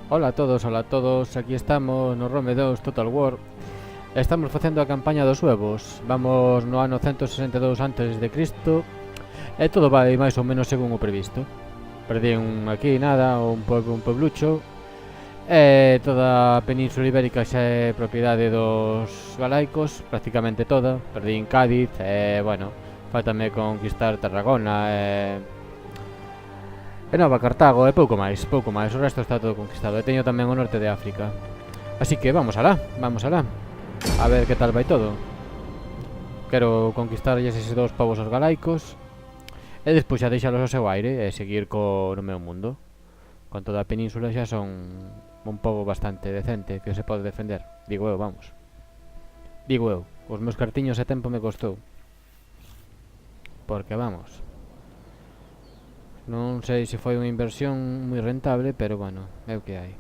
Hola a todos, aquí estamos no Rome 2 Total War. Estamos facendo a campaña dos huevos. Vamos no ano 162 antes de Cristo. E todo vai máis ou menos según o previsto. Perdín aquí nada, un pueblucho. E toda a península ibérica xa é propiedade dos galaicos, prácticamente toda. Perdín Cádiz e, bueno, faltame conquistar Tarragona e Nova Cartago e pouco máis. O resto está todo conquistado. E teño tamén o norte de África. Así que vamos alá. A ver que tal vai todo. Quero conquistarlles eses dous povos aos galaicos e despois xa deixalos ao seu aire e seguir no meu mundo. Con toda a península xa son un pobo bastante decente que se pode defender. Digo eu, vamos. Os meus cartiños e tempo me costou. Porque vamos. Non sei se foi unha inversión moi rentable, pero bueno, é o que hai.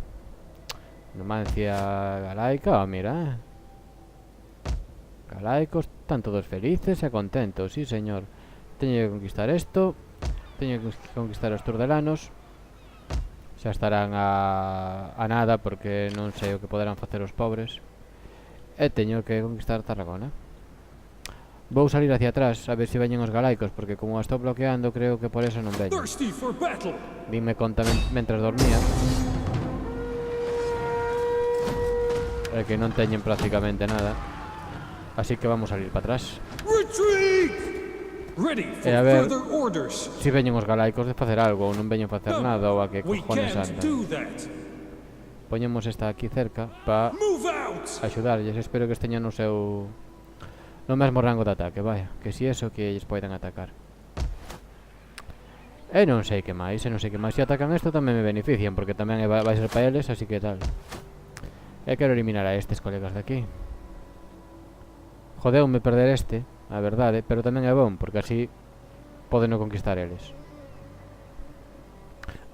Numancia galaica, mira. Galaicos están todos felices e contentos, sí señor. Teño que conquistar isto. Teño que conquistar os turdelanos. Xa estarán a nada porque non sei o que poderán facer os pobres. E teño que conquistar Tarragona. Vou salir hacia atrás a ver se veñen os galaicos, porque como a estou bloqueando creo que por eso non veñen. Dime conta mentras dormía. É que non teñen prácticamente nada. Así que vamos a salir para atrás. E a ver se veñen os galaicos de facer algo ou non veñen facer nada ou a que cojones andan. Poñemos esta aquí cerca para axudarlles. Espero que esteñan no seu... no mesmo rango de ataque, vaya. Que si eso que eles poidan atacar. E non sei que máis, Se atacan isto tamén me benefician, porque tamén vai ser para eles, así que tal. E quero eliminar a estes colegas de aquí. Jodeume perder este, a verdade, pero tamén é bom, porque así poden non conquistar eles.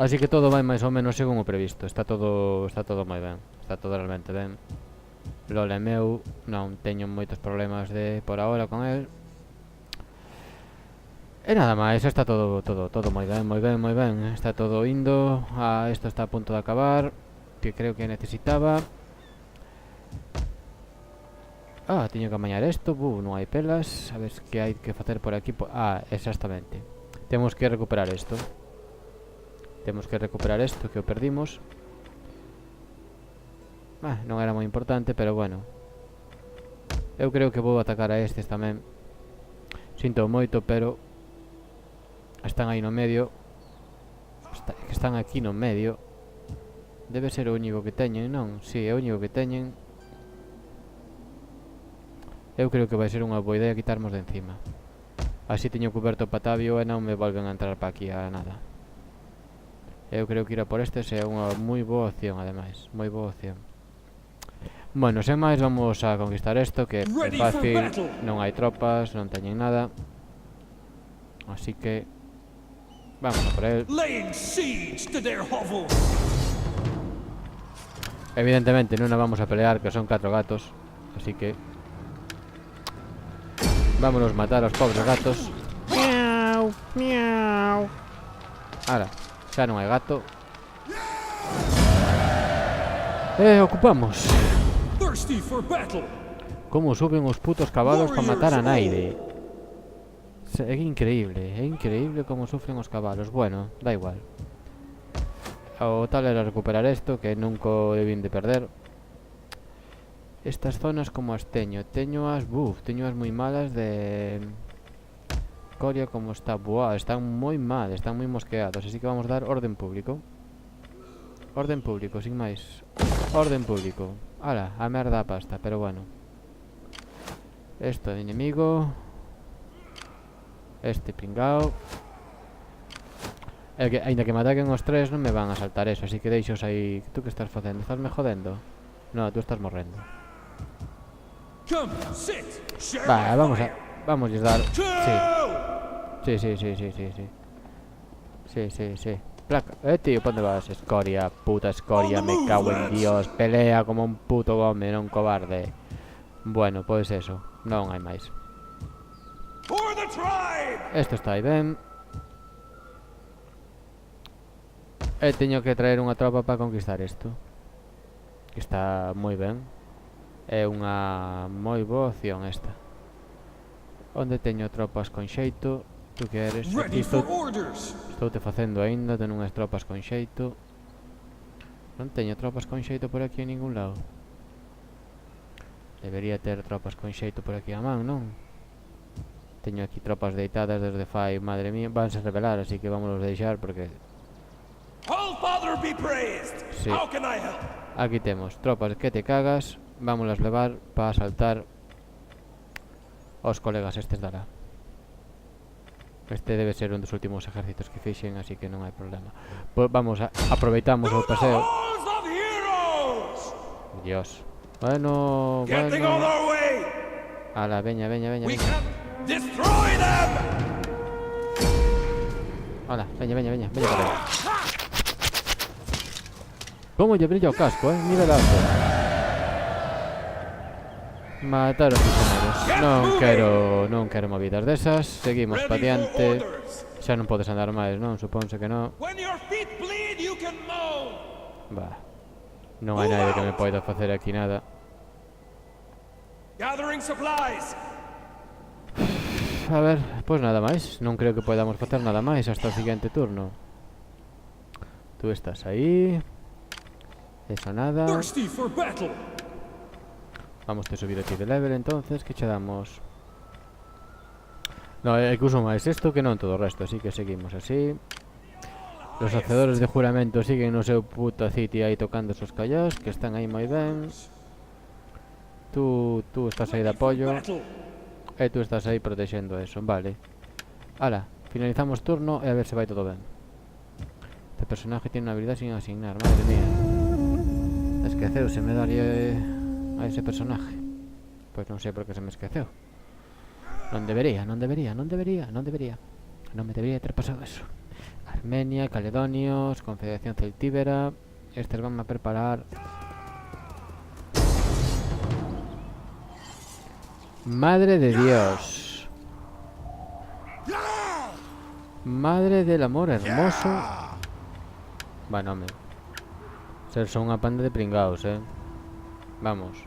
Así que todo vai máis ou menos según o previsto. Está todo moi ben. Está todo realmente ben. Lole meu, non teño moitos problemas por ahora con el. E nada máis, está todo moi ben. Está todo indo. Isto está a punto de acabar, que creo que necesitaba. Teño que amañar isto. Non hai pelas. A ver que hai que facer por aquí. Exactamente. Temos que recuperar isto. Que o perdimos. Non era moi importante, pero bueno. Eu creo que vou atacar a estes tamén. Sinto moito, pero están aí no medio. Están aquí no medio. Debe ser o único que teñen, non? Si, é o único que teñen. Eu creo que vai ser unha boa idea quitarmos de encima. Así teño cuberto o Patavio e non me volven a entrar para aquí a nada. Eu creo que ir a por estes é unha moi boa opción, ademais. Moi boa opción. Bueno, sen máis vamos a conquistar isto, que é fácil. Non hai tropas, non teñen nada. Así que vamos a por él. Evidentemente non nos vamos a pelear, que son 4 gatos. Así que vámonos matar aos pobres gatos. Miau, miau. Ahora, xa non hai gato. Ocupamos. Como suben os putos cabalos para matar a Naide. É increíble como sufren os cabalos. Bueno, da igual. O tal era recuperar isto, que nunca o debín de perder. Estas zonas como as teño. Teño as moi malas de Coria como está. Están moi mal, están moi mosqueados. Así que vamos a dar orden público. Orden público, sin máis. Orden público. Ala, a merda a pasta, pero bueno. Esto de enemigo. Este pringao. Ainda que me ataquen os tres non me van a saltar eso. Así que deixos aí. Tú que estás facendo? Estás me jodendo? No, tú estás morrendo. Vamos a dar. Sí. Placa. Tío, ¿pa onde vas? Escoria, puta escoria, me cago en Dios. Pelea como un puto home, non cobarde. Bueno, pois eso, non hai máis. Esto está aí ben. teño que traer unha tropa para conquistar isto. Que está moi ben. É unha moi boa opción esta. Onde teño tropas con xeito? Tu que eres? Aquí estou te facendo aínda, ten unhas tropas con xeito. Non teño tropas con xeito por aquí en ningún lado. Debería ter tropas con xeito por aquí a man, non? Teño aquí tropas deitadas desde fai, madre mía, vanse revelar, así que vámonos deixar porque... Sí. Aquí temos tropas que te cagas. Vámonos levar para asaltar aos colegas estes dará. Este debe ser un dos últimos ejércitos que fixen, así que non hai problema. Pues vamos, aproveitamos o paseo. Dios. Bueno. Ala, veña. Ala, veña para aí. Como lle brilla o casco, nivelazo. Matar os prisioneros. Non quero movidas desas. Seguimos pa diante. Xa non podes andar máis, non? Supónse que non. Va. Non hai nadie que me poida facer aquí nada. A ver, pois nada máis. Non creo que podamos facer nada máis hasta o siguiente turno. Tú estás aí. Eso nada. Vamos a subir aquí de level entonces. Que che damos? No, hai que uso máis isto que non todo o resto. Así que seguimos así. Los hacedores de juramento siguen no seu puto sitio aí tocando esos callos, que están aí moi ben. Tú estás aí de apoio. E tú estás aí protexendo eso, vale. Ala, finalizamos turno e a ver se vai todo ben. Este personaje tiene una habilidad sin asignar, madre mía. Esqueceu se me daría a ese personaje. Pois non sei por que se me esqueceu. Non debería. Non me debería ter pasado eso. Armenia, Caledonios, Confederación Celtíbera. Estes van a preparar. Madre de Dios. Madre del amor hermoso. Bueno, home. Ser son unha panda de pringaos, Vamos.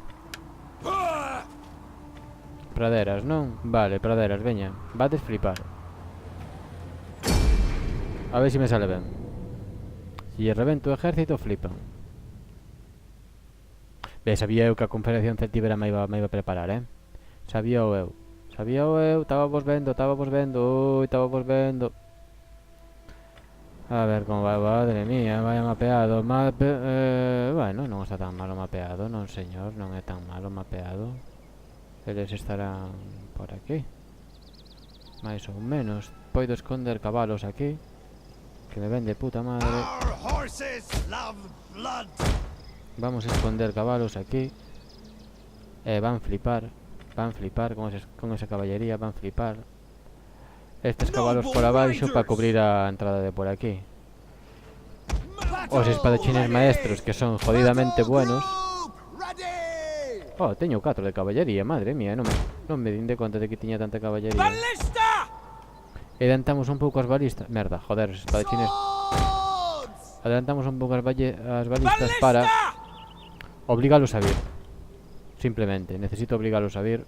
Praderas, non? Vale, praderas, veña. Vades flipar. A ver se me sale ben. Si revento o ejército, flipan. Ve, sabía eu que a Confederación Celtíbera me iba a preparar, Sabía eu. Estábamos vendo. Ui, estábamos vendo. A ver como vai, madre mía, vaya mapeado. Bueno, non está tan malo mapeado, non señor, non é tan malo mapeado. Eles estarán por aquí. Mais ou menos. Poido esconder cabalos aquí, que me ven de puta madre. Vamos a esconder cabalos aquí. Van flipar con esa caballería, van flipar. Estes cabalos por abaixo para cubrir a entrada de por aquí. Os espadachines maestros, que son jodidamente buenos. Oh, teño 4 de caballería, madre mía. Non me din de conta de que tiña tanta caballería. Adelantamos un pouco as balistas. Merda, joder, os espadachines. Adelantamos un pouco as balistas para obligalos a vir. Simplemente, necesito obligalos a vir.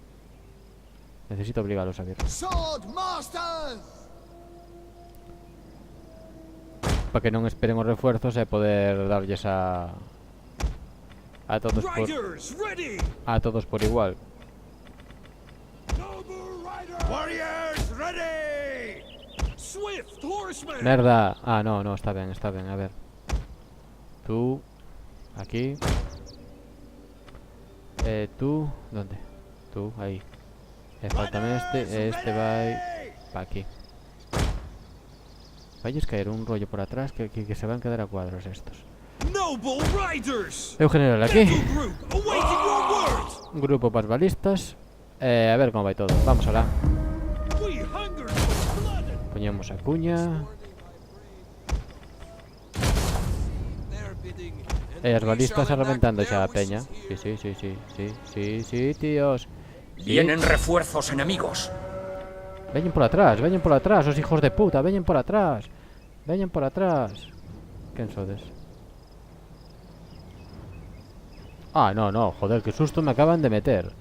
Para que non esperen os refuerzos e poder darlles a todos por igual. Merda. Ah, no, está ben, a ver. Tú aquí. Tú, ¿dónde? Tú, aí. Faltame este vai pa aquí. Vais caer un rollo por atrás que se van a quedar a cuadros estos. Eu general aquí. Un grupo para as balistas. A ver como vai todo. Vamos alá. Poñemos a cuña. As balistas arrebentando xa a peña. Sí, tíos. Vienen refuerzos enemigos. Veñen por atrás, os hijos de puta, veñen por atrás. Quen sodes? Ah, no, no, joder, que susto me acaban de meter.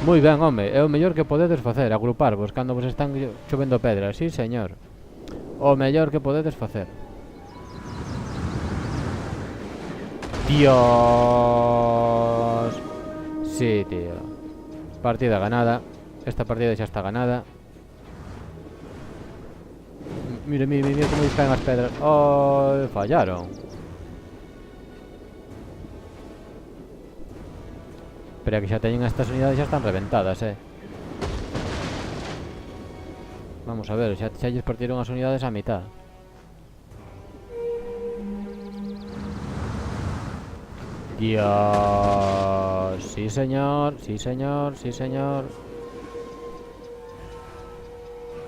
Moi ben, home, é o mellor que podedes facer, agruparvos cando vos están chovendo pedras, sí, señor. O mellor que podedes facer. Dios. Sí, tío. Partida ganada. Esta partida xa está ganada. Mire, mire, mire como discaen as pedras. Oh, fallaron. Pero que xa teñen estas unidades, xa están reventadas, Vamos a ver, xa lles partieron as unidades á mitad. Dios. Sí, señor, sí, señor, sí, señor.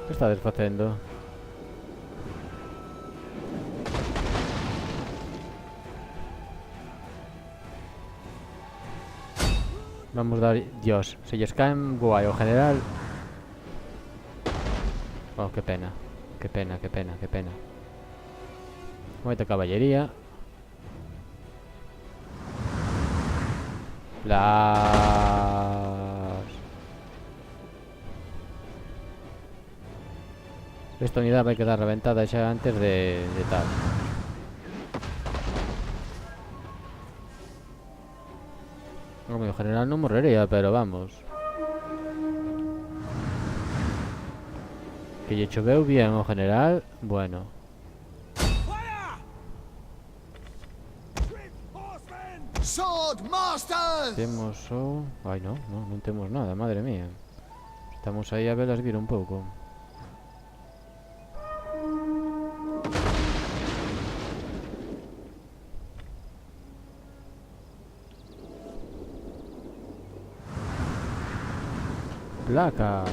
Que estades facendo? Vamos a dar... Dios, se lles caen guai o general. Oh, que pena. Que pena, que pena, que pena. Moita caballería. Esta unidade vai quedar reventada xa antes de tal. O meu general non morrería, pero vamos. Que lle choveu bien o general. Bueno. Temos o... Ai, non temos nada, madre mía. Estamos aí a velas vir un pouco. Placa.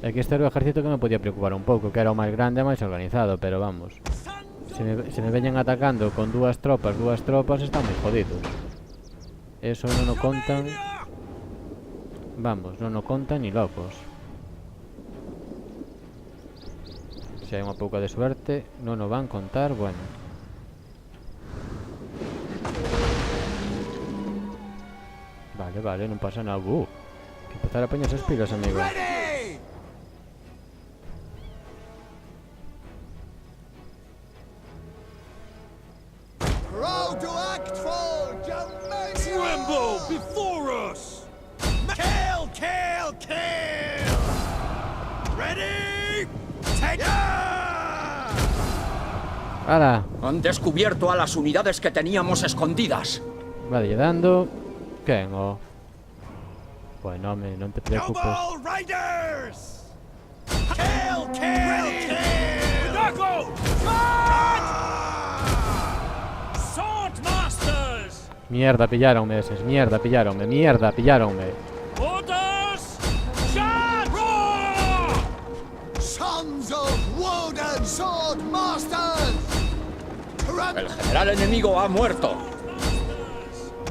É que este era o ejército que me podía preocupar un pouco, que era o máis grande e máis organizado, pero vamos. Se me veñen atacando con dúas tropas están moi jodidos. Eso non o contan. Vamos, non o contan ni locos. Se hai unha pouca de suerte, non o van contar, bueno. Vale, vale, non pasa nada. Que empezar a poñerse as pilas, amigo. Tremble before us! Kill, kill, kill! Ready? Take ¡Hala! Han descubierto a las unidades que teníamos escondidas. Vale, dando. ¿Qué? O... Bueno, hombre, no te preocupes. Noble Raiders! Kill, kill, kill! Sword Masters! Mierda, pillaronme eses. Mierda, pillaronme. Mierda, pillaronme. Orders! Charge! Roar! Sons of Woden Sword Masters! El general enemigo ha muerto.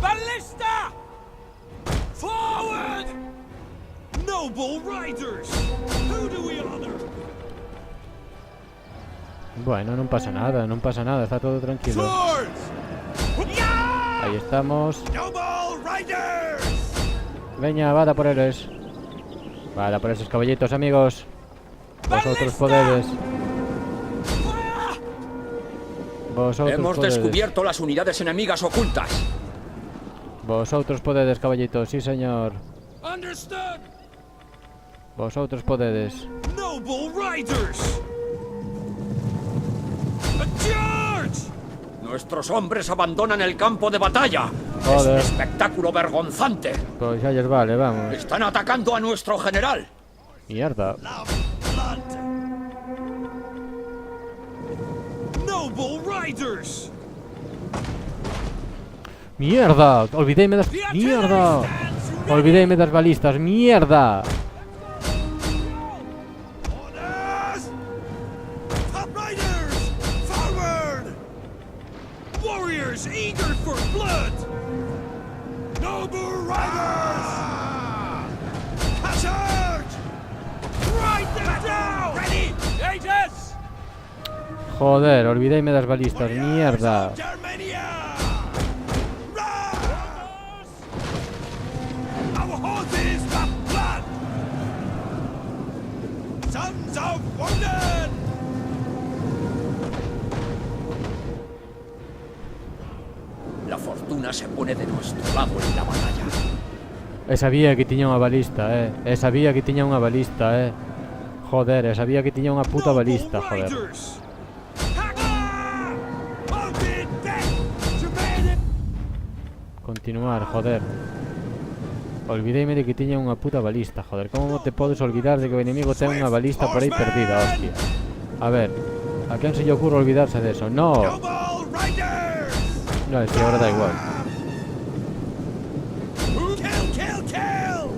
Ballista! Forward! Noble Riders! Who do we honor? Bueno, non pasa nada, está todo tranquilo. Ahí estamos. Noble Riders! Veña, vada por eles. Vada por esos caballitos, amigos. Vosotros podedes. Vosotros Hemos podedes. descubierto las unidades enemigas ocultas. Vosotros podedes, caballitos, sí señor. Understood! Vosotros podedes. Noble Riders! A charge! Nuestros hombres abandonan el campo de batalla. Joder. Es un espectáculo vergonzante. Pues ya les vale, vamos. Están atacando a nuestro general. Mierda. Noble Riders! Mierda, olvidéme das... Mierda. Olvidéme das balistas, mierda. Orders! Top Riders! Forward! Warriors eager for blood! Noble Riders! Charge! Ride them down! Ready! Aegis! Joder, olvideime das balistas, mierda. Germania! Rise! Our horses the blood! Sons of Woden! La fortuna se pone de nuestro lado en la batalla. Sabía que tiña unha balista, sabía que tiña unha balista, Joder, sabía que tiña unha puta balista, joder. Riders! Ha-ha! Mounted death to men! Continuar, joder. Olvideime de que tiña unha puta balista, joder. Como te podes olvidar de que o enemigo ten unha balista por aí perdida, hostia? A ver, a quen se lle ocurre olvidarse de eso? No, Noble Riders! no, si ahora da igual. Kill, kill, kill!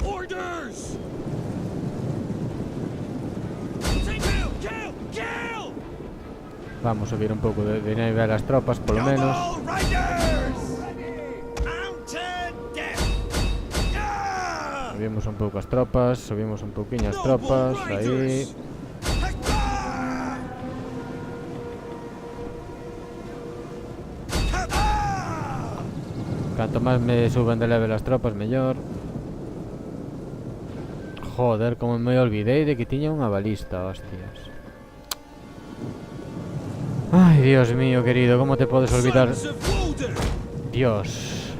Orders! Say kill, kill, kill! Vamos a subir un pouco de nivel as tropas, polo menos. Noble Riders! Mounted death! Yeah! Subimos un pouco as tropas, subimos un pouquiño as tropas, aí. Canto máis me suben de level as tropas, mellor. Joder, como me olvidei de que tiña unha balista, hostias. Ay, Dios mío, querido, como te podes olvidar? Sons of Woden! Dios.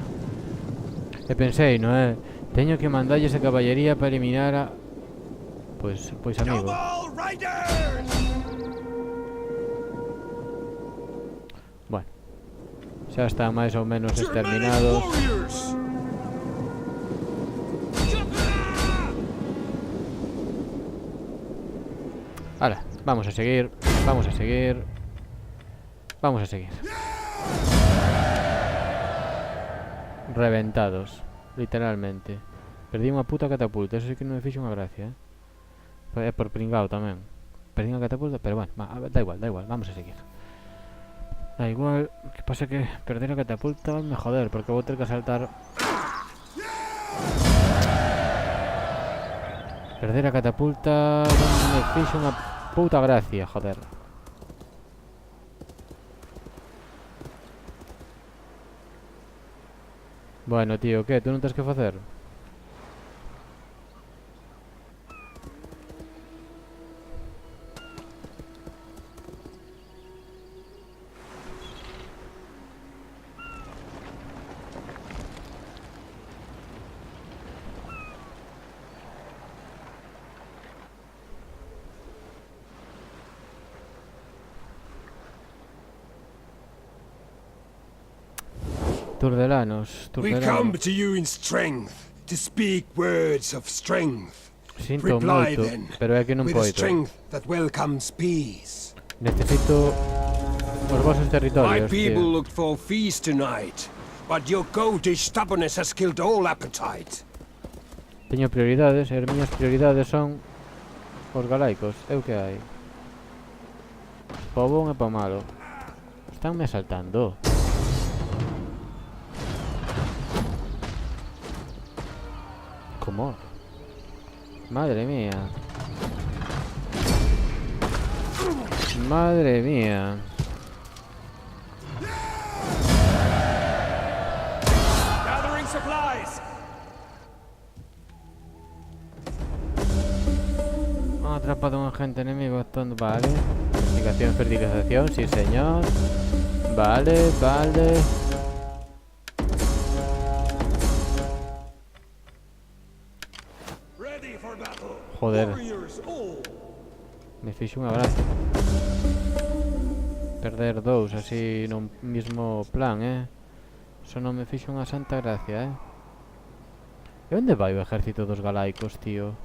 E pensei, non é? Teño que mandalle esa caballería para eliminar a... Pois amigo. Noble Riders! Bueno, xa están máis ou menos Germanic exterminados. warriors! Hala, vamos a seguir, vamos a seguir. Vamos a seguir. Reventados, literalmente. Perdí unha puta catapulta, eso sí que non me fixo unha gracia, É por pringao tamén. Perdí unha catapulta, pero bueno, da igual, vamos a seguir. Da igual, o que pasa é que perder a catapulta vai me joder, porque vou ter que saltar. Perder a catapulta non me fixo unha puta gracia, joder. Bueno, tío, que? Tú non tens que facer? Turdelanos, We come Turdelanos. to you in strength, to speak words of strength. Sinto Reply moito, then, pero é que non with a poito. strength that welcomes peace. Necesito os vosos My territorios, people tío. looked for feast tonight, but your goatish stubbornness has killed all appetite. Teño prioridades, e as miñas prioridades son os galaicos. É o que hai. Pa bon e pa malo. Estánme asaltando. Como? Madre mía. Madre mía. Gathering supplies! Atrapado un agente enemigo actuando. Vale. Investigación, fertilización, sí señor. Vale, vale. Ready for battle! Joder. Warriors all! Me fixo unha gracia. Perder dous así nun mismo plan, Eso non me fixo unha santa gracia, E onde vai o exército dos galaicos, tío?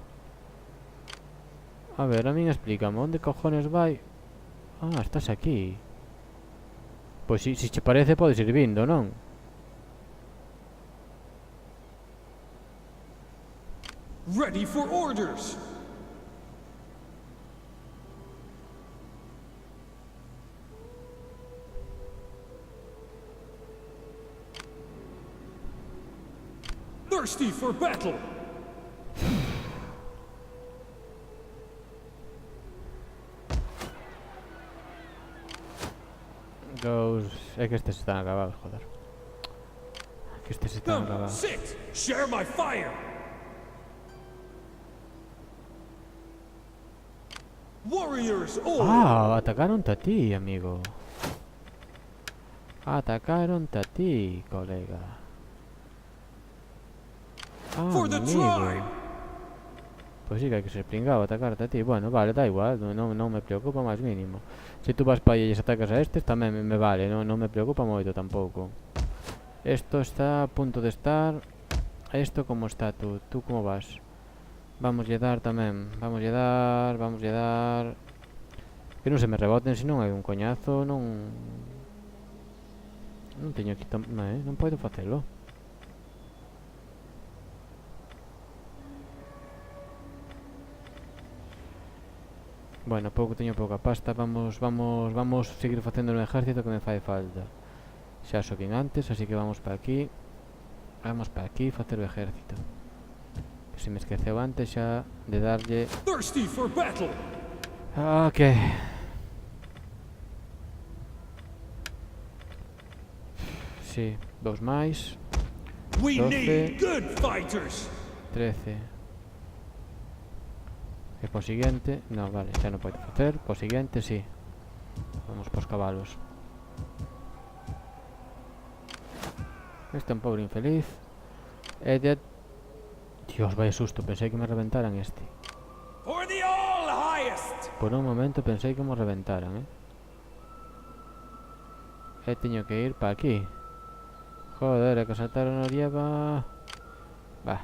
A ver, a min explícame, onde cojones vai? Ah, estás aquí. Pois si che parece podes ir vindo, non? Ready for orders! Thirsty for battle! É que estes están acabados, joder. É que estes están Come, acabados. sit! Share my fire! Warriors all! Ah, atacaron-te a ti, amigo. Atacaron-te a ti, colega. Ah, For the amigo. tribe! Pues sí que hay que ser pringado, atacarte a ti. Bueno, vale, da igual, no me preocupa más mínimo. Si tú vas para allí y atacas a estes, tamén me vale, no me preocupa moito tampouco. Esto está a punto de estar. Esto como está tú como vas? Vamos a dar tamén, vamos a dar. Que non se me reboten, senón hai un coñazo, non teño aquí non podo facelo. Bueno, teño pouca pasta, vamos seguir facendo un ejército que me fai falta. Xa soquín antes, así que vamos para aquí. Vamos para aquí facer o ejército. Que se me esqueceu antes xa de darlle. Thirsty for battle! Ok. Sí, 2 máis. We 12. need good fighters! 13. E po siguiente, no, vale, xa non podo facer. Po siguiente, sí. Vamos pos cabalos. Este é un pobre infeliz. E de... Dios, vaya susto, pensei que me reventaran este. For the all highest! Por un momento pensei que me reventaran, E teño que ir para aquí. Joder, é que saltaron a lleva. Va.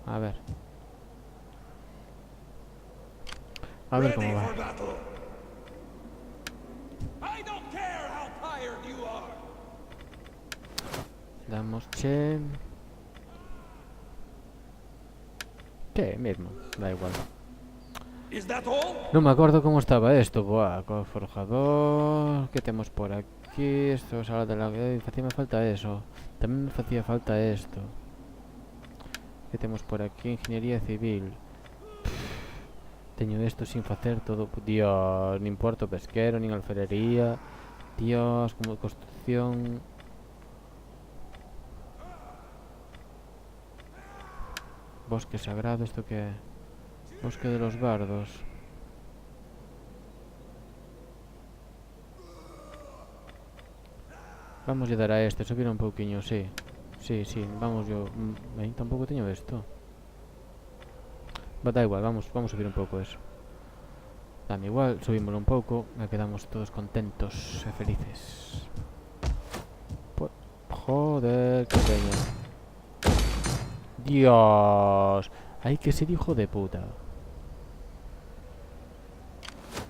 A ver. A ver como Ready va. for battle! I don't care how tired you are! Damos che. Que mesmo, da igual. Is that all? Non me acordo como estaba esto. Buah, co forjador. Que temos por aquí? Esto, sala de la... Facíame falta eso. Tamén me facía falta esto. Que temos por aquí? Ingeniería civil. Teño esto sin facer todo. Dios, nin puerto pesquero, nin alfarería. Dios, como construcción. Bosque sagrado, ¿esto qué es? Bosque de los bardos. Vamos a dar a este, subir un pouquiño, sí. Sí, vamos yo... tampouco teño esto. Da igual, vamos subir un pouco eso. Dame igual, subímoslo un pouco e quedamos todos contentos e felices. Joder, que peña. Dios, hay que ser hijo de puta.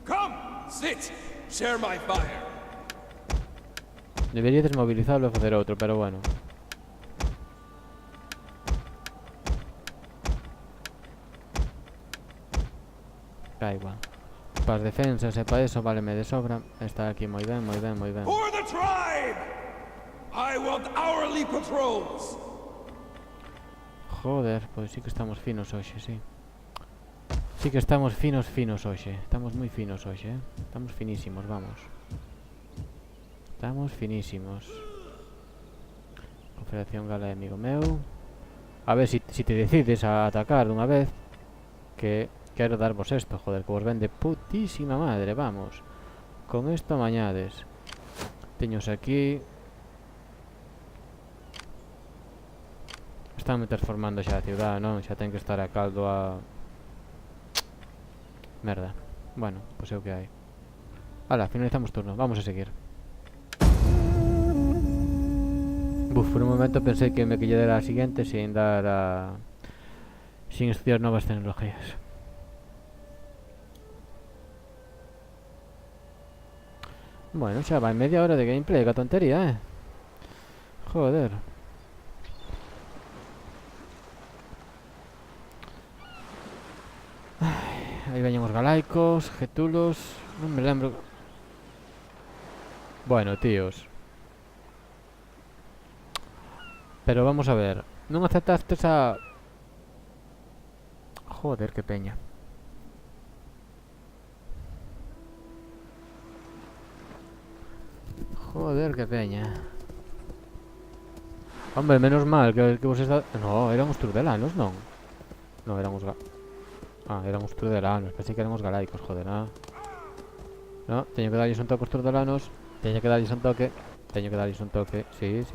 Come, sit! Share my fire! Debería desmovilizarlo e facer outro, pero bueno. Da igual. Para as defensas e para eso váleme de sobra. Está aquí moi ben. For the tribe! I want hourly patrols! Joder, pois sí que estamos finos hoxe, sí. Sí que estamos finos hoxe. Estamos moi finos hoxe, Estamos finísimos, vamos. Estamos finísimos. Confederación Gala de amigo meu. A ver si te decides a atacar dunha vez. Que quero darvos esto, joder, que vos ven de putísima madre, vamos. Con esto amañades. Teños aquí. Están transformando xa a ciudad, non? Xa ten que estar a caldo a... Merda. Bueno, pois é o que hai. Ala, finalizamos turno, vamos a seguir. Buf, por un momento pensei que me quillera a siguiente sin dar a... sin estudiar novas tecnologías. Bueno, xa vai media hora de gameplay, que tontería, Joder. Aí veñen os galaicos, getulos... Non me lembro... Bueno, tíos. Pero vamos a ver. Non aceptastes a... Joder, que peña. Joder, que peña. Hombre, menos mal que vos está... No, eran os turdelanos, non? No, eran os eran os turdelanos. Pensei que eran os galaicos, joder, nada. No, teño que darlles un toque aos turdelanos. Teño que darlles un toque. Teño que darlles un toque. Sí.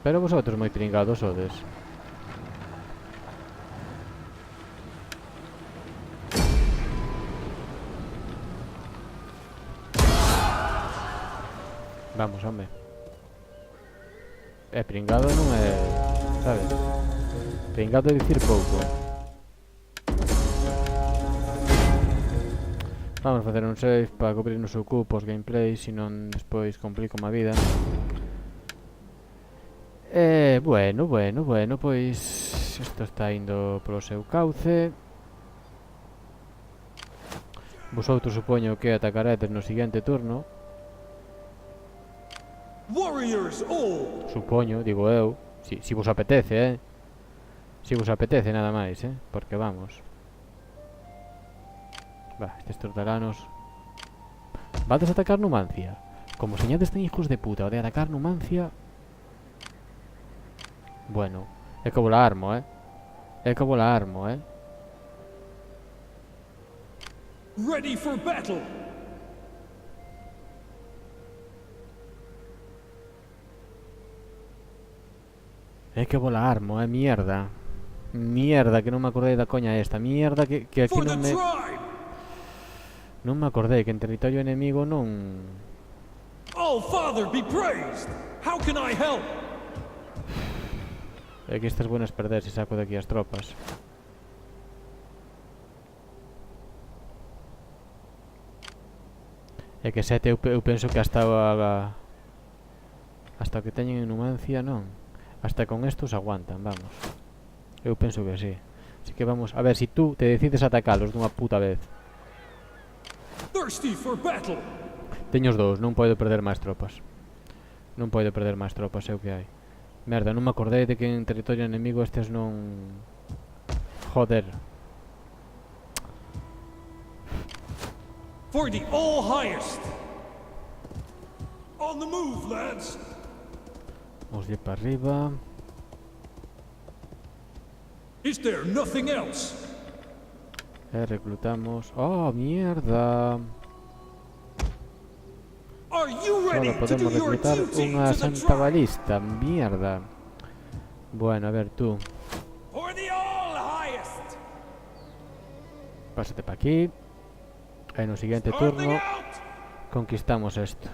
Pero vosotros moi pringados sodes. Vamos, hombre. Pringado non é... Sabes? Pringado é dicir pouco. Vamos facer un save para cubrir nos ocupos gameplay, senón despois complico má vida. Bueno, pois... Isto está indo polo seu cauce. Vosotros supoño que atacaredes no seguinte turno. Warriors all! Supoño, digo eu. Si vos apetece, Si vos apetece nada máis, porque vamos. Va, estes tordalanos. Vades a atacar Numancia. Como señades ten hijos de puta o de atacar Numancia. Bueno, é que vos la armo, Ready for battle! É que vos la armo, mierda. Mierda, que non me acordei da coña esta. Mierda, que aquí For the non me... tribe! Non me acordei que en territorio enemigo non... All Father be praised! How can I help? É que estas buenas perder se saco de aquí as tropas. É que sete eu penso que hasta o que teñen en Numancia non. Hasta con estos aguantan, vamos. Eu penso que sí. Así que vamos, a ver, si tú te decides atacalos dunha puta vez. Thirsty for battle! Teño os dous, non podo perder máis tropas. Non podo perder máis tropas, é o que hai. Merda, non me acordei de que en territorio enemigo estes non... Joder. For the all highest! On the move, lads! Vamos ir para arriba. Is there nothing else? Reclutamos... Oh, mierda. Are you ready Solo to do podemos your reclutar duty unha to the santa tribe? balista. Mierda. Bueno, a ver, tú. For the all highest! Pásate para aquí. En el siguiente Starting turno out! conquistamos esto.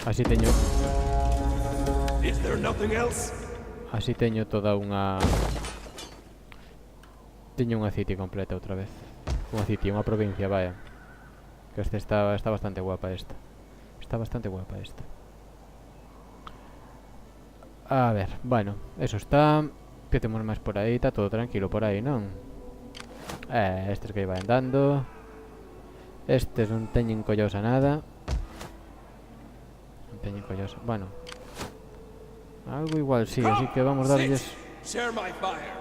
Así teño... Is there nothing else? Así teño toda unha... Teño unha city completa outra vez. Unha city, unha provincia, vaya. Que este está bastante guapa esta. Está bastante guapa esta. A ver, bueno, eso está. Que temos máis por aí? Está todo tranquilo por aí, non? Estes que iban dando. Estes non teñen collosa nada. Non teñen collosa, bueno. Algo igual sí, así que vamos a darlles... Share my fire.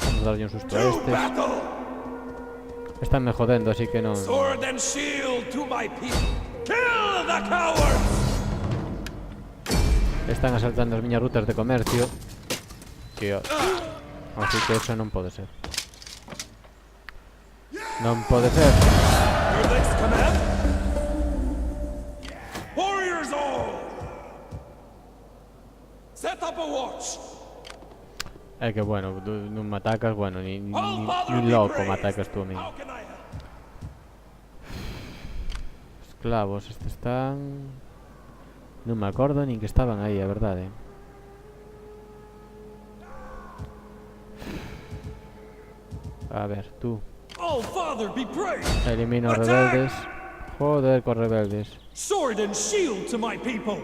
Vamos a darlle un susto a To estes. battle! Están me jodendo, así que non... Sword and shield to my people! Kill the cowards! Están asaltando as miñas rutas de comercio. Tío. Así que eso non pode ser. Non pode ser. Your next command? Warriors all! Set up a watch! É que bueno, non me atacas, bueno, ni All Father be loco me praised! atacas tú a mí. How can I help? Esclavos, estes están... Non me acordo nin que estaban aí, a verdade. A ver, tú. All Father be praised! Elimina os Attack! rebeldes. Joder, cos rebeldes. Sword and shield to my people!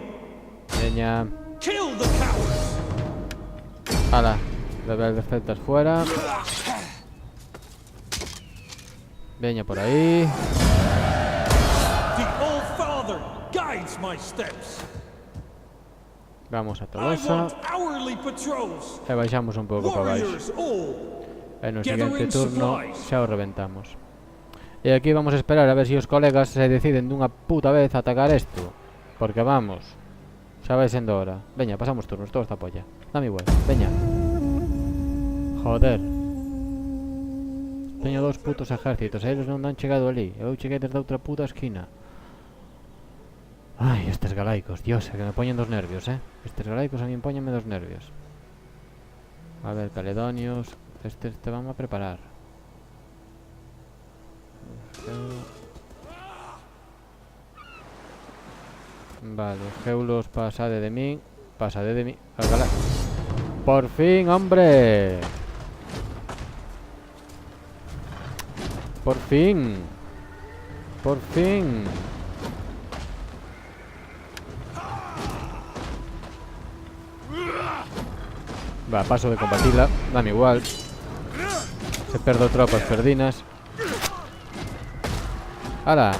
Veña. Kill the cowards! Ala, rebeldes celtas fuera. Veña por aí. The All Father guides my steps! Vamos a I Tolosa. want hourly patrols! E baixamos un pouco para baixo. Warriors all! E no seguinte turno xa o reventamos. E aquí vamos a esperar a ver se os colegas se deciden dunha puta vez a atacar isto. Porque vamos, xa vai sendo hora. Veña, pasamos turnos, todo esta polla. Dame igual, veña. Joder. Teño dos putos ejércitos, eles non han chegado ali. Eu cheguei desde outra puta esquina. Ai, estes galaicos, dios, que me poñen dos nervios, Estes galaicos a mí poñenme dos nervios. A ver, caledonios. Estes te vamos a preparar. Vale, Geulos, pasade de mí. Pasade de mí. ¡Por fin, hombre! ¡Por fin! ¡Por fin! Va, paso de combatirla. Dame igual. Se perdo tropas perdinas. ¡Hala!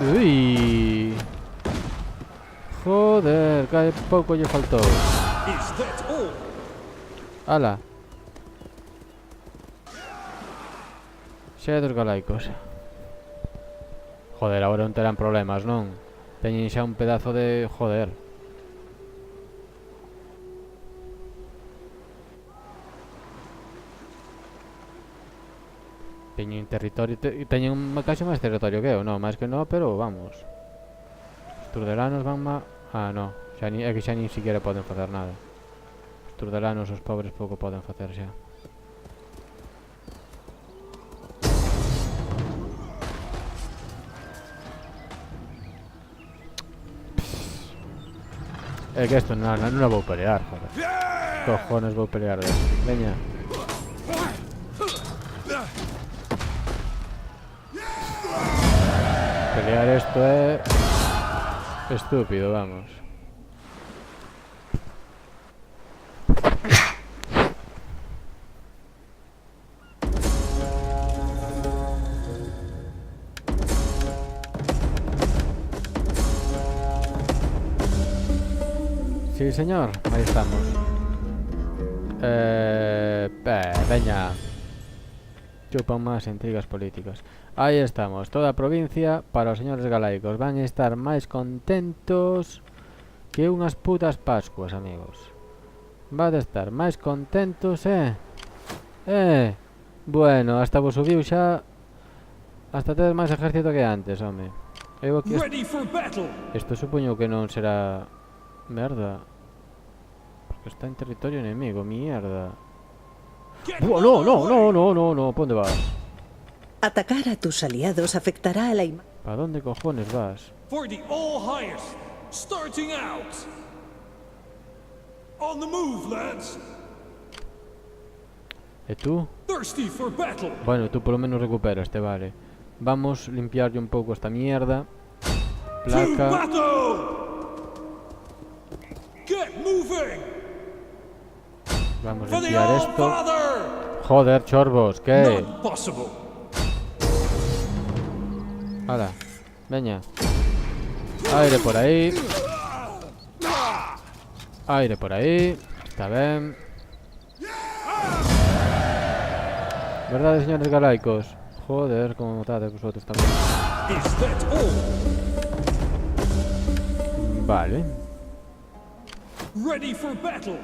¡Uy! Joder, que pouco lle faltou. ¡Hala! Xa dos galaicos. Joder, agora non terán problemas, non? Teñen xa un pedazo de... joder. Teñen territorio... teñen casi máis territorio que eu, non, máis que non, pero vamos. Os turdelanos van má... ah, non, é que xa nin siquiera poden facer nada. Os turdelanos, os pobres, pouco poden facer xa. É que esto non la vou pelear, joder. Cojones vou pelear de esto. Veña. Pelear esto é... estúpido, vamos. Sí, señor, ahí estamos. Veña. Chupan más intrigas políticas. Ahí estamos, toda a provincia para os señores galaicos. Van a estar máis contentos que unhas putas pascuas, amigos. Van a estar máis contentos, bueno, hasta vos subiu xa. Hasta tedes máis ejército que antes, home. Eu aquí... Isto supoño que non será... merda. Porque está en territorio enemigo, mierda. No, ¿pa dónde vas? Atacar a tus aliados afectará a la imagen. ¿Pa dónde cojones vas? For the all-highest, starting out. On the move, lads. ¿Y tú? Thirsty for battle. Bueno, tú por lo menos recuperaste, vale. Vamos a limpiarle un poco esta mierda. Placa. Get moving. Vamos a limpiar esto. Joder, chorbos, ¿qué? Hala, veña. Aire por ahí. Aire por ahí. Está bien. ¿Verdad, señores galaicos? Joder, como matad vosotros también. Vale. Ready for battle.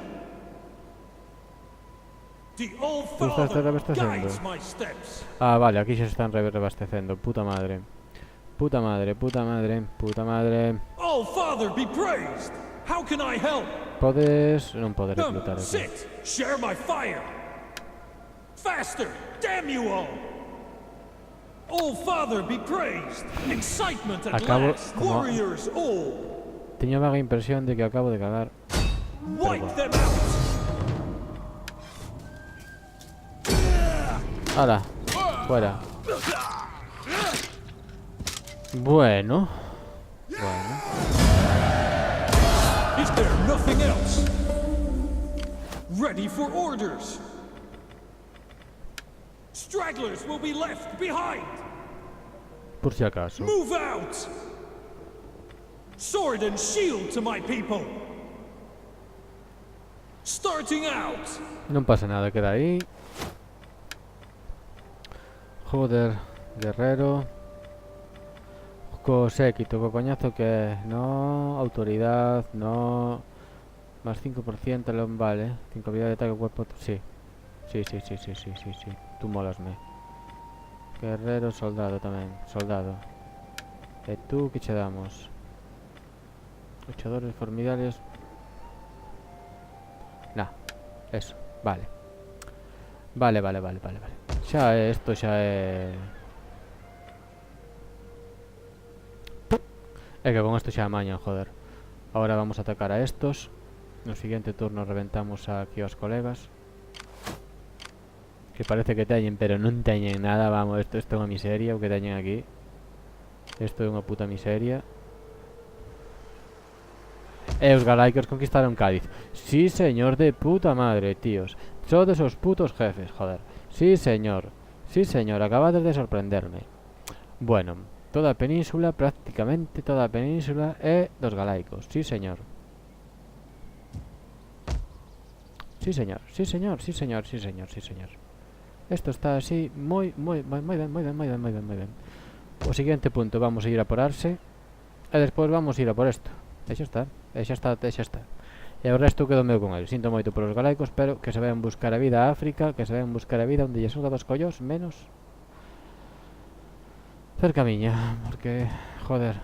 ¿Tú estás reabasteciendo? Ah, vale, aquí se están reabasteciendo. Puta madre. Puta madre, puta madre, puta madre. Podes... non podes reclutar aquí. Acabo... como... teño vaga impresión de que acabo de cagar. ¡Hala! Fuera. Bueno. Bueno. Is there nothing else? Ready for orders. Stragglers will be left behind. Por si acaso. Move out. Sword and shield to my people. Starting out. Non pasa nada, queda aí. Joder, guerrero. Co séquito, co coñazo que é. No, autoridad, no. Más 5%, león, vale. 5 habilidad de ataque cuerpo. Sí. Sí. Tú molasme. Guerrero, soldado tamén. Soldado. E tú, que che damos? Luchadores formidarios. Nah, eso, vale. Vale. Xa é, isto xa é... É que con isto xa amañan, joder. Ahora vamos a atacar a estos. No siguiente turno reventamos aquí aos colegas. Que parece que teñen, pero non teñen nada. Vamos, isto é unha miseria o que teñen aquí. Isto é unha puta miseria. E os galaicos conquistaron Cádiz. Sí, señor de puta madre, tíos. Sodes os putos jefes, joder. Sí, señor, acabades de sorprenderme. Bueno, toda a península, prácticamente toda a península é dos galaicos. Sí, señor. Sí, señor. Esto está así moi ben. O siguiente punto vamos a ir a por Arse. E despois vamos a ir a por esto. E xa está. E o resto quedo meu con el. Sinto moito por os galaicos, pero que se ven buscar a vida a África, que se ven buscar a vida onde lle salga dos collos, menos cerca miña, porque, joder.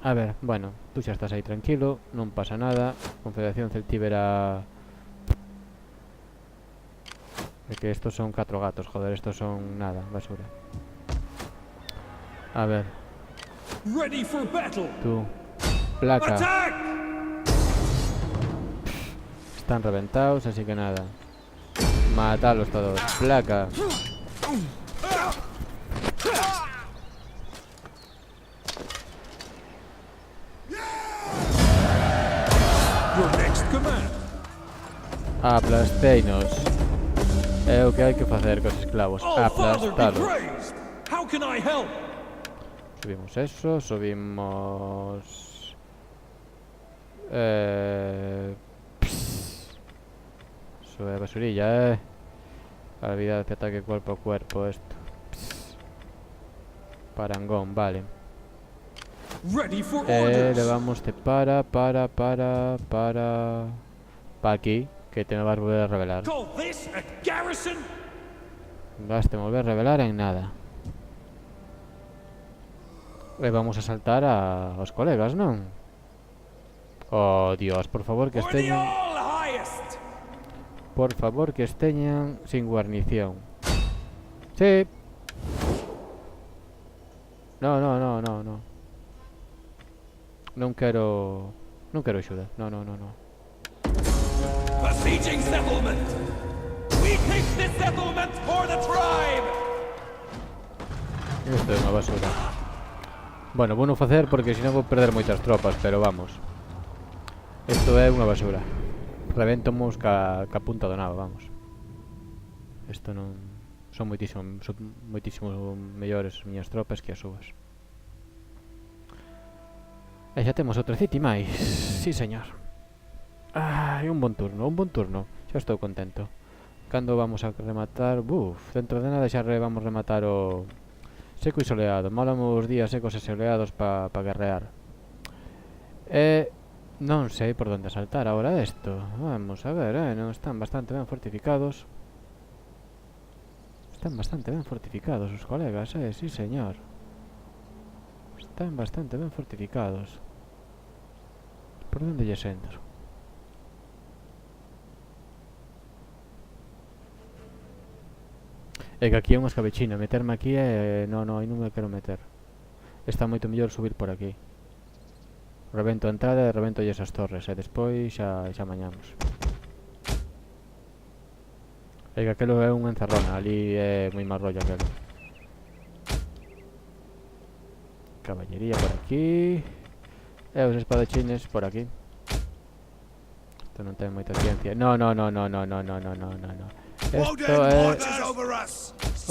A ver, bueno, tú xa estás aí tranquilo, non pasa nada. Confederación Celtíbera. É que estos son 4 gatos, joder, estos son nada, basura. A ver. Ready for battle. Tú, placa. Attack! Están reventados, así que nada. Matalos todos. Placa. Your next command. Aplasteinos. É o que hai que facer cos esclavos. Oh, Father, be Aplastalos. praised. How can I help? Subimos eso, subimos... Sube basurilla, habilidad de ataque cuerpo a cuerpo, esto. Parangón, vale. Ready for orders. Le vamos de para aquí, que te me vas a volver a revelar. Call this a garrison? Vas te volver a revelar en nada. Le vamos a saltar a los colegas, ¿no? Oh, Dios, por favor que For the estén... all highest. Por favor que esteñan sin guarnición. Sí. No. Non quero axuda. No. Besieging settlement. We take this settlement for the tribe. Isto é unha basura. Bueno, vou non facer porque senón vou perder moitas tropas, pero vamos. Isto é unha basura. Reventomos ca punta do nabo, vamos. Isto non... Son moitísimo mellores as miñas tropas que as súas. E xa temos outro city máis. Sí, señor. Ai, un bon turno. Xa estou contento. Cando vamos a rematar? Dentro de nada xa vamos rematar o... Seco e soleado. Molan os días secos e soleados pa guerrear. Non sei por onde saltar agora isto. Vamos a ver, non están bastante ben fortificados. Están bastante ben fortificados os colegas, sí señor. Están bastante ben fortificados. Por onde lles entro? É que aquí é unha escabechina. Meterme aquí é... Non me quero meter. Está moito mellor subir por aquí. Revento a entrada e revento esas torres. E despois xa mañamos. É que aquelo é unha encerrona. Ali é moi máis rollo aquelo. Caballería por aquí. E os espadachines por aquí. Isto non ten moita ciencia. No. Isto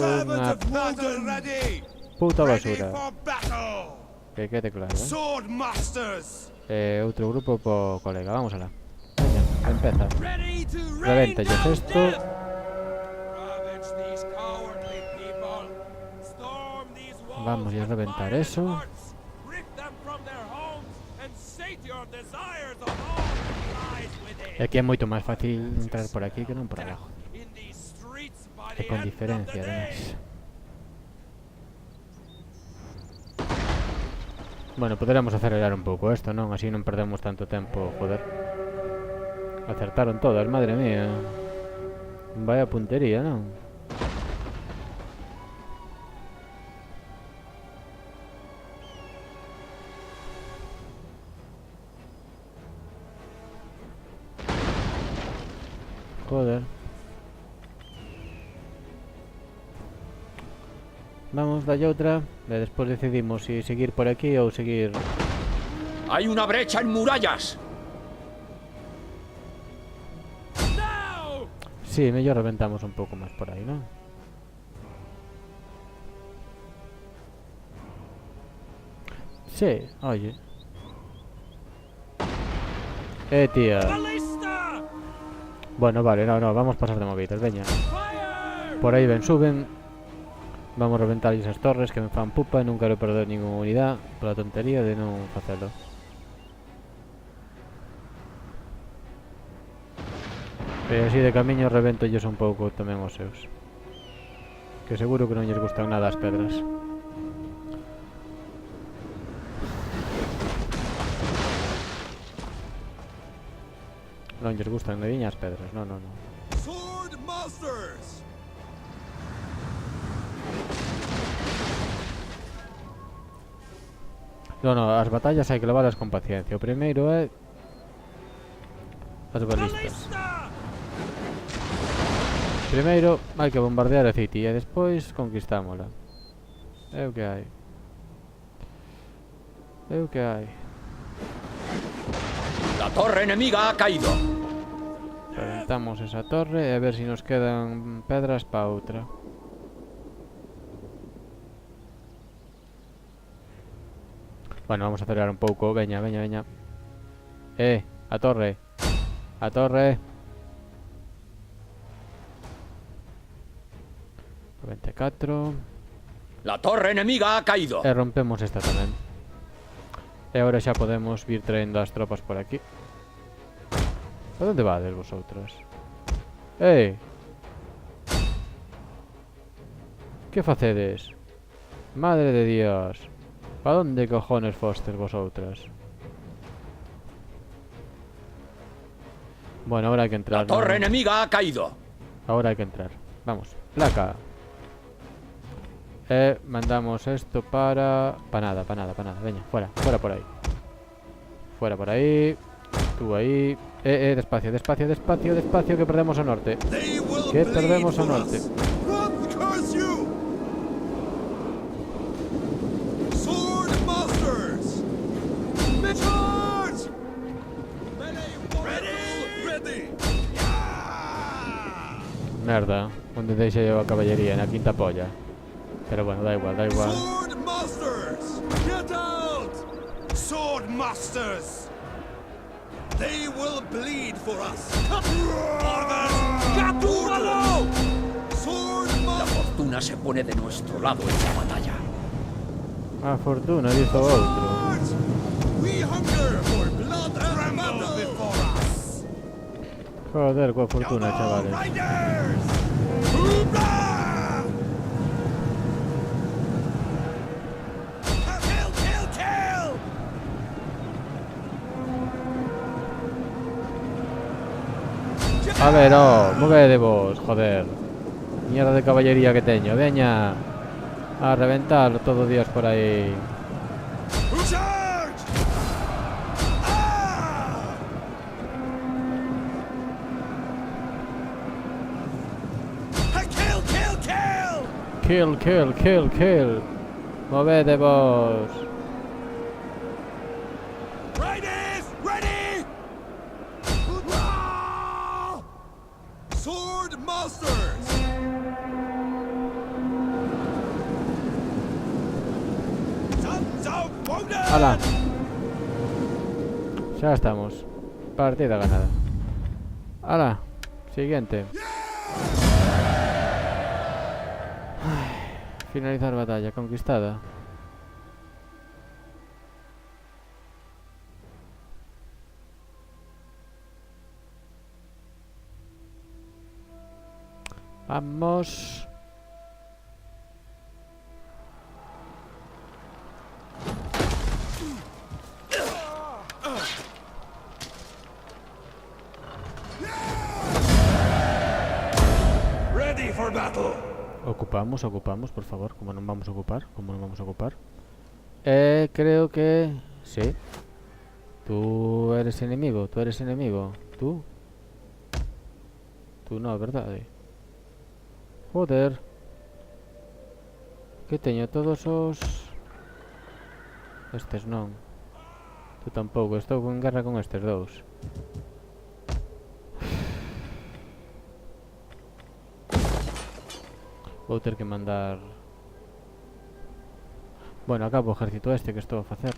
é unha puta basura. Que quede claro, Sword masters. Outro grupo po colega. Vamos alá. Veña. Empeza. Ready to rain Revéntalles down esto. death. Ravage these cowardly people. Storm these walls Vamos a with reventar violent eso. hearts. Rip them from their homes and sate your desires of all that lies within. E aquí é moito máis fácil entrar por aquí que non por abajo. In these streets by E the con end of the diferencia, day. ademais. Bueno, poderemos acelerar un pouco isto, non? Así non perdemos tanto tempo, joder. Acertaron todas, madre mía. Vaya puntería, non? Joder. Vamos, dalle outra. E despois decidimos se seguir por aquí ou seguir... Hay una brecha en murallas. Now! Sí, mellor reventamos un pouco máis por aí, non? Sí, oye. Tía. Ballista! Bueno, vale, no, vamos a pasar de movidas, veña. Fire! Por aí ben suben. Vamos a reventar esas torres que me fan pupa e non quero perder ninguna unidade pola tontería de non facelo. E así de camiño revento ellos un pouco tamén os seus. Que seguro que non lles gustan nada as pedras. Non lles gustan de viña as pedras, non. Sword Masters! Non, as batallas hai que levalas con paciencia. O primeiro é as balistas. Ballista! Primeiro hai que bombardear a City e despois conquistámola. É o que hai. É o que hai. La torre enemiga ha caído. Reventamos esa torre e a ver se nos quedan pedras pa outra. Bueno, vamos a acelerar un pouco. Veña. A torre. A torre. 94. La torre enemiga ha caído. E rompemos esta tamén. E agora xa podemos vir traendo as tropas por aquí. A onde vades vosotras? Que facedes? Madre de Dios. Pa onde cojones fostes vosotras? Bueno, ahora hai que entrar. La torre ¿no? enemiga ha caído. Ahora hay que entrar. Vamos, placa. Mandamos esto para nada. Veña, fuera por ahí. Fuera por ahí. Tú ahí. Despacio, que perdemos al norte. They will Que bleed perdemos al for norte. us. Run, curse you! Sword Masters! Charge! Ready! Merda, onde deixei eu a caballería, na quinta polla. Pero bueno, da igual. Sword Masters! Get out! Sword Masters! They will bleed for us. Orders! ¡Catúbalo! Sword La Masters! fortuna se pone de nuestro lado en la batalla. A fortuna, dizo outro. We hunger for blood and battle before us. Joder, coa fortuna, chavales. Riders! Hoopla! Kill! A ver, movedevos, joder. Mierda de caballería que teño, veña. A reventar todo Dios por aí. Charge! Ah! Kill. Movedevos. Riders, ready! Hoopla! Sword Masters! Sons of Woden! Ala. Xa estamos. Partida ganada. Ala, siguiente. Ay, finalizar batalla, conquistada. Vamos. Ready for battle. Ocupamos, por favor. ¿Cómo nos vamos a ocupar? ¿Cómo nos vamos a ocupar? Creo que... Sí. Tú eres enemigo, tú eres enemigo. ¿Tú? Tú no, ¿verdad? Joder. Que teño todos os... Estes non. Tú tampouco, estou en guerra con estes dous. Vou ter que mandar... Bueno, acabo o ejército este que estou a facer.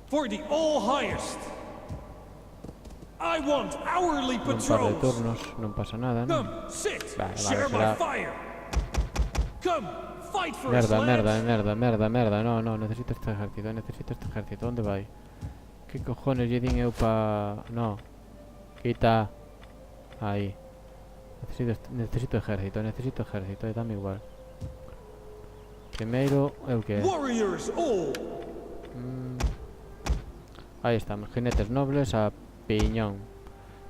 For the all highest. I want hourly Un par de patrols. turnos, non pasa nada, non? Come, sit. Vale, Share será- my fire. Come, fight for Merda, Islam. merda. No, necesito este ejército. ¿Dónde vai? Que cojones lle din eu pa... No. Quita. Aí. Necesito ejército, dame igual. Primeiro, eu que? Warriors all. Aí estamos, jinetes nobles a piñón.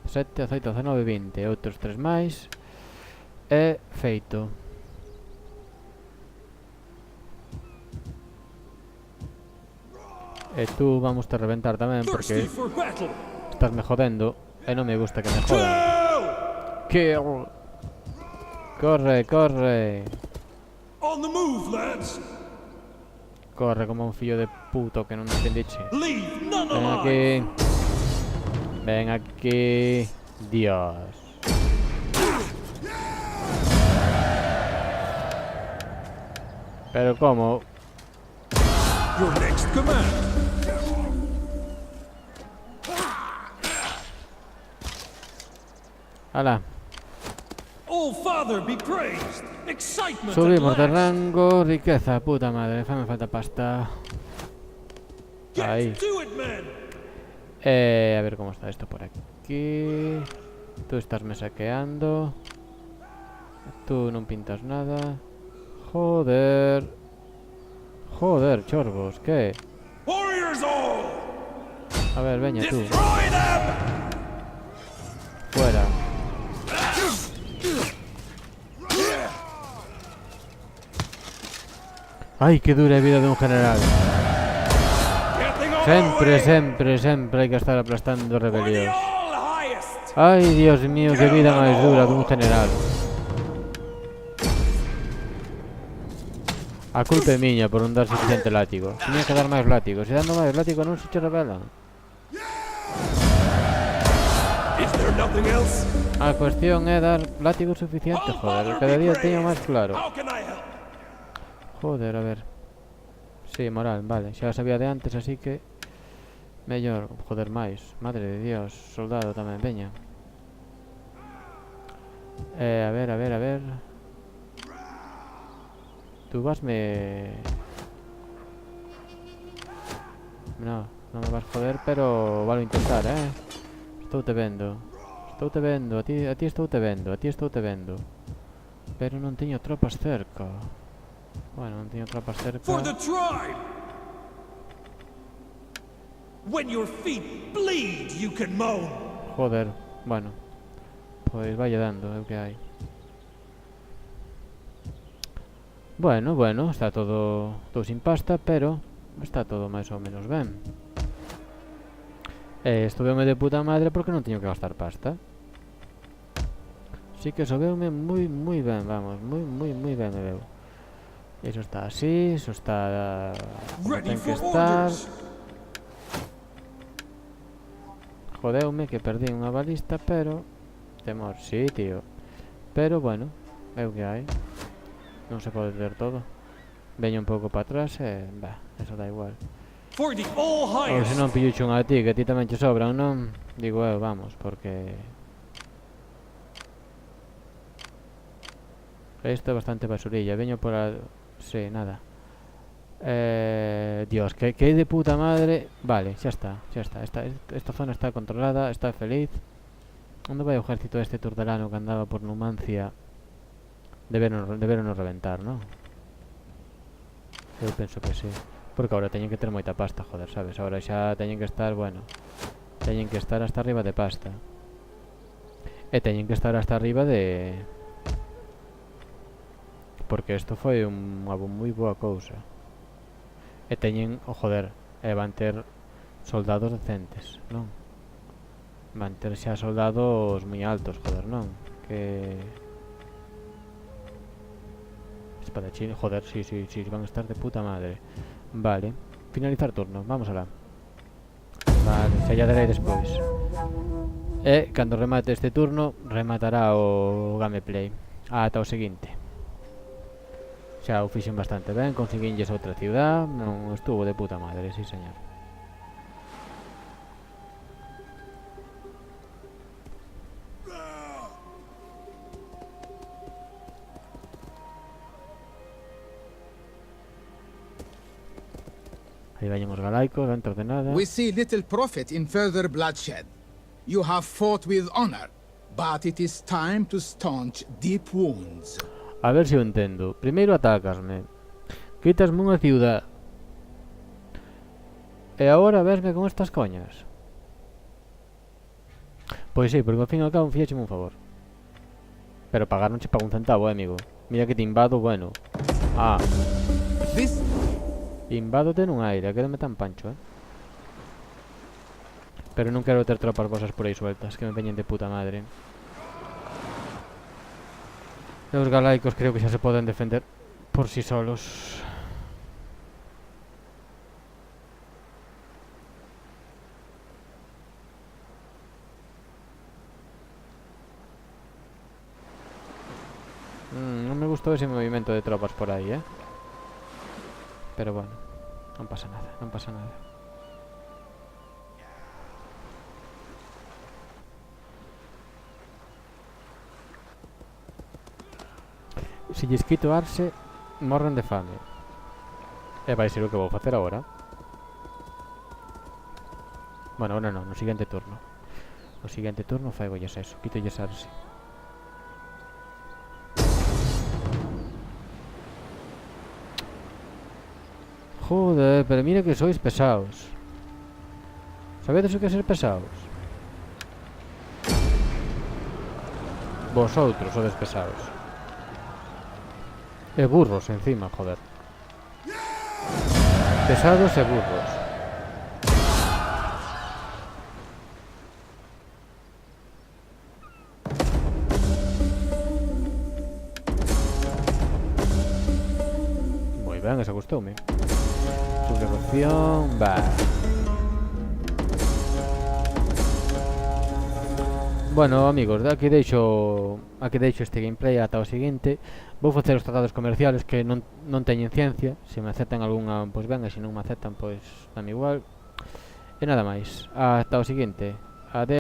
7, 18, 19, 20. Outros 3 máis. E feito. E tú vamos te reventar tamén Thirsty porque for battle. estás me jodendo e non me gusta que me jodan. Kill! Corre. On the move, lads. Corre como un fillo de puto que non entendiche. Leave none Ven alive. aquí. Ven aquí. Dios. Pero como... Your next command. Ala. All Father be praised. Excitement Subimos at de last. rango. Riqueza. Puta madre. Me falta pasta. Ahí. Get to it, men. A ver cómo está esto por aquí. Tú estás me saqueando. Tú non pintas nada. Joder. Joder, chorbos, ¿qué? Warriors all. A ver, veña tú. Destroy them. Fuera. Ay, qué dura vida de un general. Getting on Sempre hay que estar aplastando For the rebeliones. all highest. Ay, Dios mío, qué vida más dura de un general. A culpa é miña por non dar suficiente látigo. Tiña que dar máis látigos. E dando máis látigo non se che revelan. Is there nothing else? A cuestión é dar látigo suficiente, All joder. Father Cada be día teño máis praised. claro. How can I help? Joder, a ver. Sí, moral, vale. Xa o sabía de antes, así que... Mellor, joder, máis. Madre de Dios, soldado tamén, veña. A ver. Tú vasme... No, non me vas joder, pero valo intentar, Estou te vendo. A ti estou te vendo. Pero non teño tropas cerca. Bueno, non teño tropas cerca. For the tribe. When your feet bleed, you can moan. Joder, bueno. Pois vaya dando, é o que hai. Bueno, está todo sin pasta, pero está todo máis ou menos ben. Estuveume de puta madre porque non teño que gastar pasta. Sí que soubeume moi ben, vamos, moi ben me veu. Iso está así, iso está como Ready ten que for estar. orders. Jodeume que perdí unha balista, pero temor, sí, tío. Pero bueno, é o que hai. Non se pode ter todo. Veño un pouco para atrás e... Bah, eso da igual. For the all Ou se highest. non pillucho un a ti, que a ti tamén che sobran, non? Digo eu, vamos, porque... Isto é bastante basurilla. Veño por a... Sí, nada. Dios, que de puta madre. Vale, xa está, xa está. Esta zona está controlada, está feliz. Onde vai o ejército este turdelano que andaba por Numancia? Deberon reventar, non? Eu penso que sí. Porque ahora teñen que ter moita pasta, joder, sabes? Ahora xa teñen que estar, bueno, teñen que estar hasta arriba de pasta. E teñen que estar hasta arriba de... Porque isto foi unha moi boa cousa. E teñen, joder, van ter soldados decentes, non? Van ter xa soldados moi altos, joder, non? Que... Espadachín, joder, sí, van a estar de puta madre. Vale, finalizar turno, vamos alá. Vale, xa lla darei despois. E, cando remate este turno, rematará o gameplay. Ata o seguinte. Xa o fixen bastante ben, conseguinlles outra ciudad. Non estuvo de puta madre, sí señor. Aí vayan os galaicos, dentro de nada. We see little profit in further bloodshed. You have fought with honor, but it is time to staunch deep wounds. A ver se eu entendo. Primeiro atácasme, quitasme unha ciudad, e agora vesme con estas coñas. Pois sí, porque ao fin e ao cabo fíxeme un favor. Pero pagar non che pago un centavo, amigo. Mira que te invado, bueno. Ah, This invádote nun aire, quédame tan pancho, Pero non quero ter tropas vosas por aí sueltas, que me veñen de puta madre. E os galaicos creo que xa se poden defender por si solos. Non me gustou ese movimento de tropas por aí, Pero bueno, non pasa nada, non pasa nada. Se lles quito arse, morren de fame. E vai ser o que vou facer agora. Bueno, agora non, no seguinte turno. No seguinte turno faigolles eso, quitolles arse. Joder, pero mira que sois pesados. Sabedes o que é ser pesados? Vosotros sodes pesados. E burros encima, joder. Pesados e burros. Moi ben, esa gustoume. Sublevación, va. Bueno, amigos, aquí deixo este gameplay ata o seguinte. Vou facer os tratados comerciales que non teñen ciencia. Se me aceptan algunha, pois ben, e se non me aceptan, pois dame igual. E nada máis. Ata o seguinte. Ade